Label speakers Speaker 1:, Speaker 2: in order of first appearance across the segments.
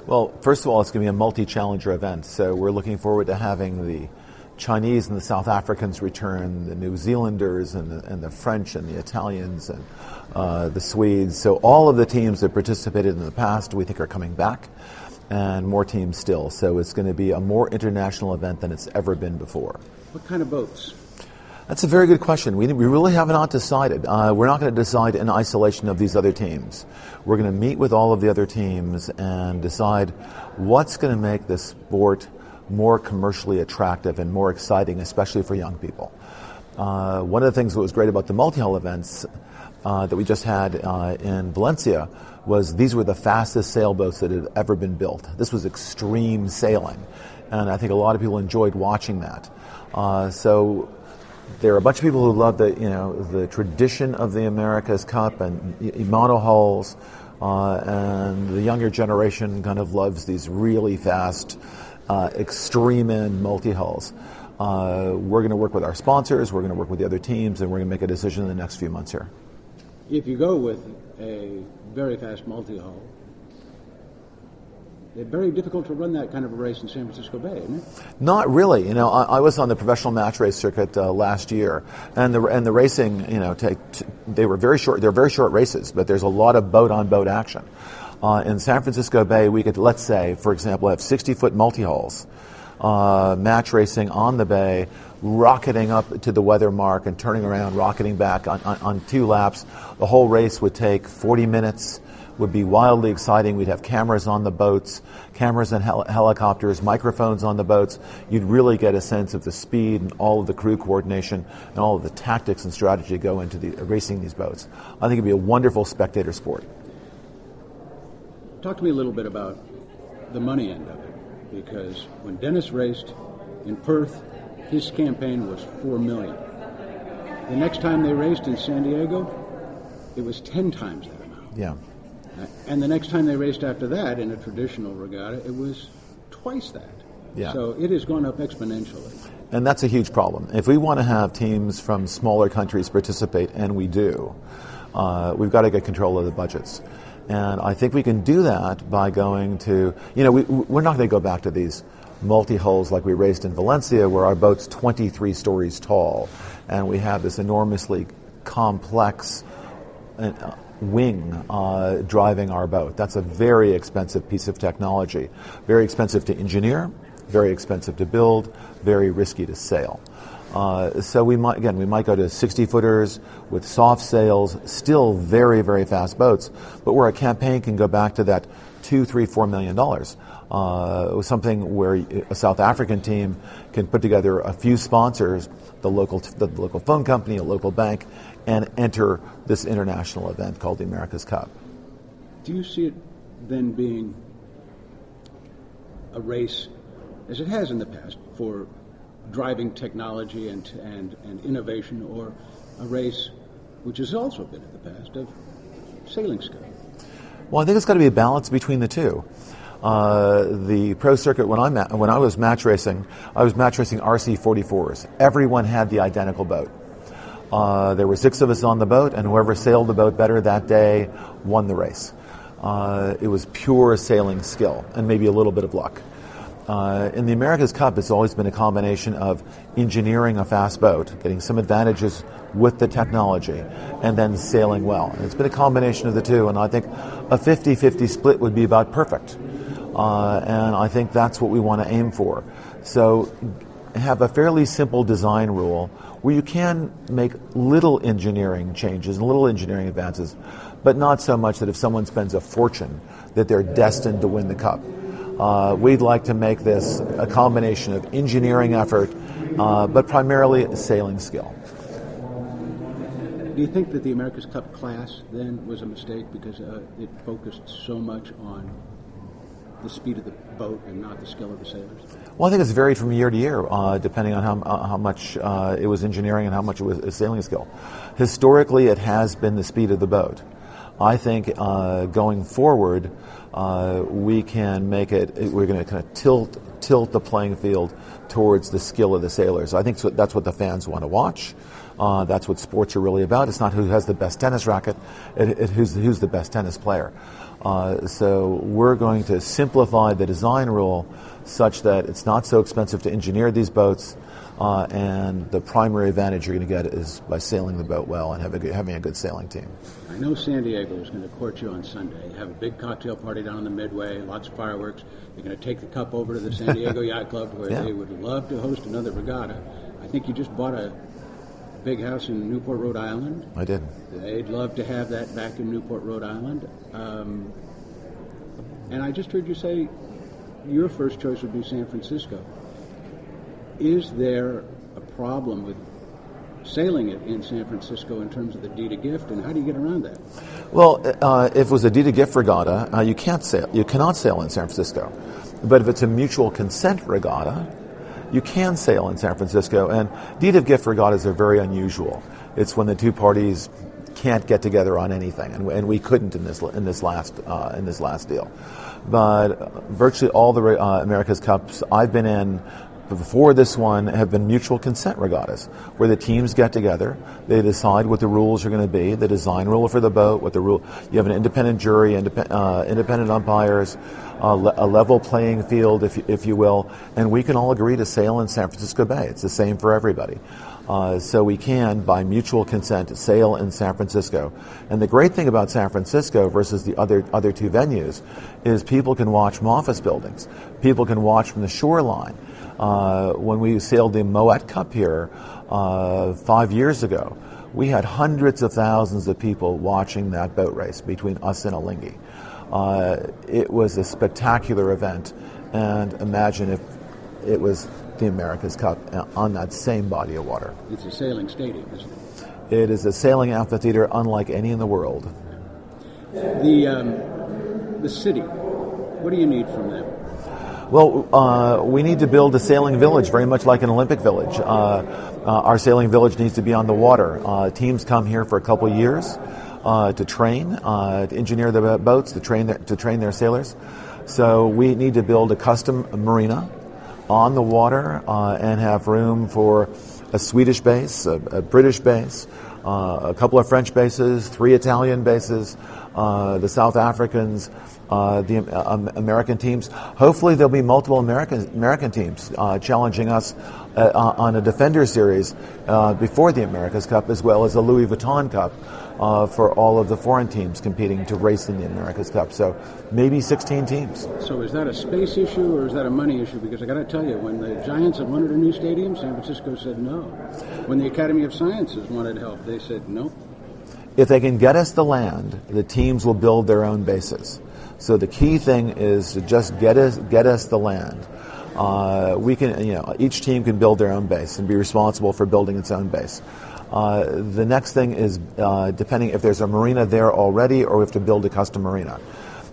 Speaker 1: Well, first of all, it's going to be a multi-challenger event, so we're looking forward to having the Chinese and the South Africans return, the New Zealanders and the French and the Italians and the Swedes. So all of the teams that participated in the past, we think, are coming back, and more teams still. So it's going to be a more international event than it's ever been before.
Speaker 2: What kind of boats?
Speaker 1: That's a very good question. We really have not decided. We're not going to decide in isolation of these other teams. We're going to meet with all of the other teams and decide what's going to make this sport more commercially attractive and more exciting, especially for young people. One of the things that was great about the multi-hull events that we just had in Valencia was these were the fastest sailboats that had ever been built. This was extreme sailing, and I think a lot of people enjoyed watching that. So there are a bunch of people who love the tradition of the America's Cup and monohulls, and the younger generation kind of loves these really fast, extreme end multi-hulls. We're going to work with our sponsors, we're going to work with the other teams, and we're going to make a decision in the next few months here.
Speaker 2: If you go with a very fast multi-hull, it's very difficult to run that kind of a race in San Francisco Bay, isn't it?
Speaker 1: Not really. I was on the professional match race circuit last year, and the racing, they're very short races, but there's a lot of boat-on-boat action. In San Francisco Bay, we could, let's say, for example, have 60-foot multi-hulls, match racing on the bay, rocketing up to the weather mark and turning around, rocketing back on 2 laps. The whole race would take 40 minutes. Would be wildly exciting. We'd have cameras on the boats, cameras and helicopters, microphones on the boats. You'd really get a sense of the speed and all of the crew coordination and all of the tactics and strategy go into racing these boats. I think it'd be a wonderful spectator sport.
Speaker 2: Talk to me a little bit about the money end of it, because when Dennis raced in Perth, his campaign was $4 million. The next time they raced in San Diego, it was 10 times that amount.
Speaker 1: Yeah.
Speaker 2: And the next time they raced after that in a traditional regatta, it was twice that.
Speaker 1: Yeah.
Speaker 2: So it has gone up exponentially.
Speaker 1: And that's a huge problem. If we want to have teams from smaller countries participate, and we do, we've got to get control of the budgets. And I think we can do that by going to, we're not going to go back to these multi-hulls like we raced in Valencia, where our boat's 23 stories tall, and we have this enormously complex wing driving our boat. That's a very expensive piece of technology. Very expensive to engineer, very expensive to build, very risky to sail. So we might go to 60-footers with soft sails, still very, very fast boats, but where a campaign can go back to that $2, $3, $4 million. Something where a South African team can put together a few sponsors, the local phone company, a local bank, and enter this international event called the America's Cup.
Speaker 2: Do you see it then being a race, as it has in the past, for driving technology and innovation, or a race which has also been in the past of sailing skill?
Speaker 1: Well, I think it's got to be a balance between the two. The pro circuit, when I was match racing RC44s. Everyone had the identical boat. There were 6 of us on the boat, and whoever sailed the boat better that day won the race. It was pure sailing skill and maybe a little bit of luck. In the America's Cup, it's always been a combination of engineering a fast boat, getting some advantages with the technology, and then sailing well. And it's been a combination of the two, and I think a 50-50 split would be about perfect. And I think that's what we want to aim for. So have a fairly simple design rule where you can make little engineering changes and little engineering advances, but not so much that if someone spends a fortune that they're destined to win the cup. We'd like to make this a combination of engineering effort, but primarily sailing skill.
Speaker 2: Do you think that the America's Cup class then was a mistake because it focused so much on the speed of the boat and not the skill of the sailors?
Speaker 1: Well, I think it's varied from year to year, depending on how much it was engineering and how much it was sailing skill. Historically, it has been the speed of the boat. I think going forward, we can make it. We're going to kind of tilt the playing field towards the skill of the sailors. I think that's what the fans want to watch. That's what sports are really about. It's not who has the best tennis racket, who's the best tennis player. So we're going to simplify the design rule such that it's not so expensive to engineer these boats, and the primary advantage you're going to get is by sailing the boat well and having a good sailing team.
Speaker 2: I know San Diego is going to court you on Sunday. Have a big cocktail party down on the Midway, lots of fireworks. You're going to take the cup over to the San Diego Yacht Club where they would love to host another regatta. I think you just bought a big house in Newport, Rhode Island.
Speaker 1: I did.
Speaker 2: They'd love to have that back in Newport, Rhode Island. And I just heard you say your first choice would be San Francisco. Is there a problem with sailing it in San Francisco in terms of the deed of gift, and how do you get around that?
Speaker 1: Well, if it was a deed of gift regatta, you cannot sail in San Francisco. But if it's a mutual consent regatta, you can sail in San Francisco. And deed of gift regattas are very unusual. It's when the two parties can't get together on anything, and we couldn't in this last deal. But virtually all the America's Cups I've been in before this one have been mutual consent regattas, where the teams get together, they decide what the rules are going to be, the design rule for the boat, what the rule. You have an independent jury, independent umpires, a level playing field, if you will, and we can all agree to sail in San Francisco Bay. It's the same for everybody. So we can, by mutual consent, sail in San Francisco. And the great thing about San Francisco versus the other two venues is people can watch from office buildings. People can watch from the shoreline. When we sailed the Moet Cup here 5 years ago, we had hundreds of thousands of people watching that boat race between us and Alinghi. It was a spectacular event, and imagine if it was the America's Cup on that same body of water.
Speaker 2: It's a sailing stadium, isn't it?
Speaker 1: It is a sailing amphitheater unlike any in the world.
Speaker 2: The city, what do you need from them?
Speaker 1: Well, we need to build a sailing village, very much like an Olympic village. Our sailing village needs to be on the water. Teams come here for a couple of years to train, to engineer the boats, to train their sailors. So we need to build a custom marina on the water and have room for a Swedish base, a British base, a couple of French bases, 3 Italian bases, the South Africans, the American teams. Hopefully there'll be multiple American teams challenging us on a Defender Series before the America's Cup, as well as a Louis Vuitton Cup for all of the foreign teams competing to race in the America's Cup. So maybe 16 teams.
Speaker 2: So is that a space issue or is that a money issue? Because I got to tell you, when the Giants had wanted a new stadium, San Francisco said no. When the Academy of Sciences wanted help, they said no.
Speaker 1: If they can get us the land, the teams will build their own bases. So the key thing is to just get us the land. We can, each team can build their own base and be responsible for building its own base. The next thing is depending if there's a marina there already or we have to build a custom marina.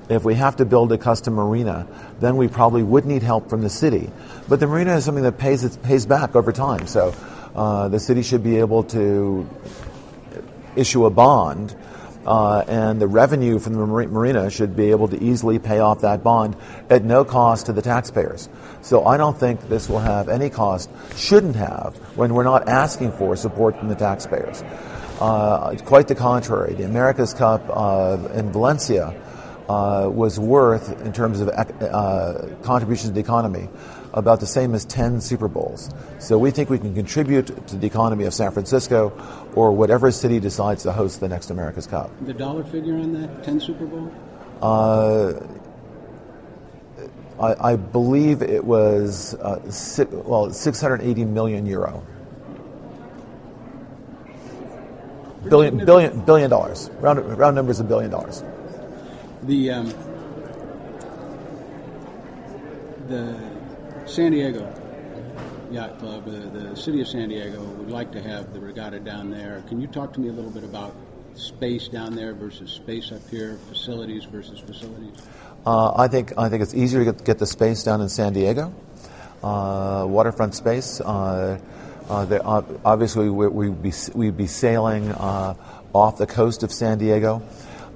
Speaker 1: If we have to build a custom marina, then we probably would need help from the city. But the marina is something that pays back over time. So the city should be able to issue a bond, and the revenue from the marina should be able to easily pay off that bond at no cost to the taxpayers. So I don't think this will have any cost, shouldn't have, when we're not asking for support from the taxpayers. Quite the contrary. The America's Cup in Valencia was worth, in terms of contributions to the economy, about the same as 10 Super Bowls. So we think we can contribute to the economy of San Francisco or whatever city decides to host the next America's Cup.
Speaker 2: The dollar figure on that, 10 Super Bowl?
Speaker 1: I believe it was 680 million euro. Billion dollars. Round numbers of $1 billion.
Speaker 2: The San Diego Yacht Club, the city of San Diego, would like to have the regatta down there. Can you talk to me a little bit about space down there versus space up here, facilities versus facilities?
Speaker 1: I think it's easier to get the space down in San Diego, waterfront space. Obviously, we'd be sailing off the coast of San Diego.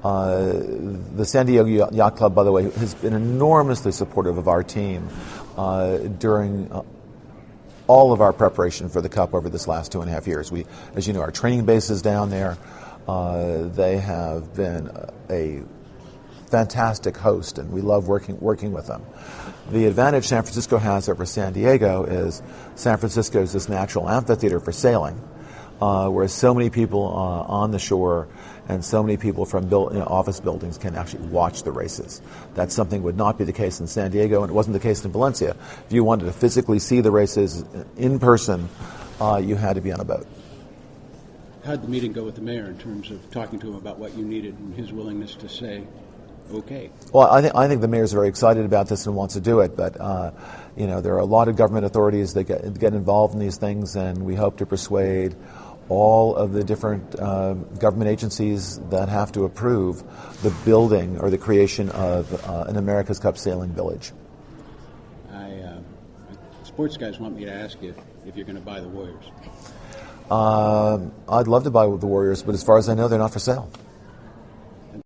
Speaker 1: The San Diego Yacht Club, by the way, has been enormously supportive of our team during all of our preparation for the Cup over this last 2.5 years. We, as you know, our training base is down there. They have been a fantastic host, and we love working with them. The advantage San Francisco has over San Diego is San Francisco is this natural amphitheater for sailing, where so many people on the shore and so many people from office buildings can actually watch the races. That's something would not be the case in San Diego, and it wasn't the case in Valencia. If you wanted to physically see the races in person, you had to be on a boat.
Speaker 2: How did the meeting go with the mayor in terms of talking to him about what you needed and his willingness to say, okay?
Speaker 1: Well, I think the mayor's very excited about this and wants to do it, but there are a lot of government authorities that get involved in these things, and we hope to persuade all of the different government agencies that have to approve the building or the creation of an America's Cup sailing village.
Speaker 2: Sports guys want me to ask you if you're going to buy the Warriors.
Speaker 1: I'd love to buy the Warriors, but as far as I know, they're not for sale.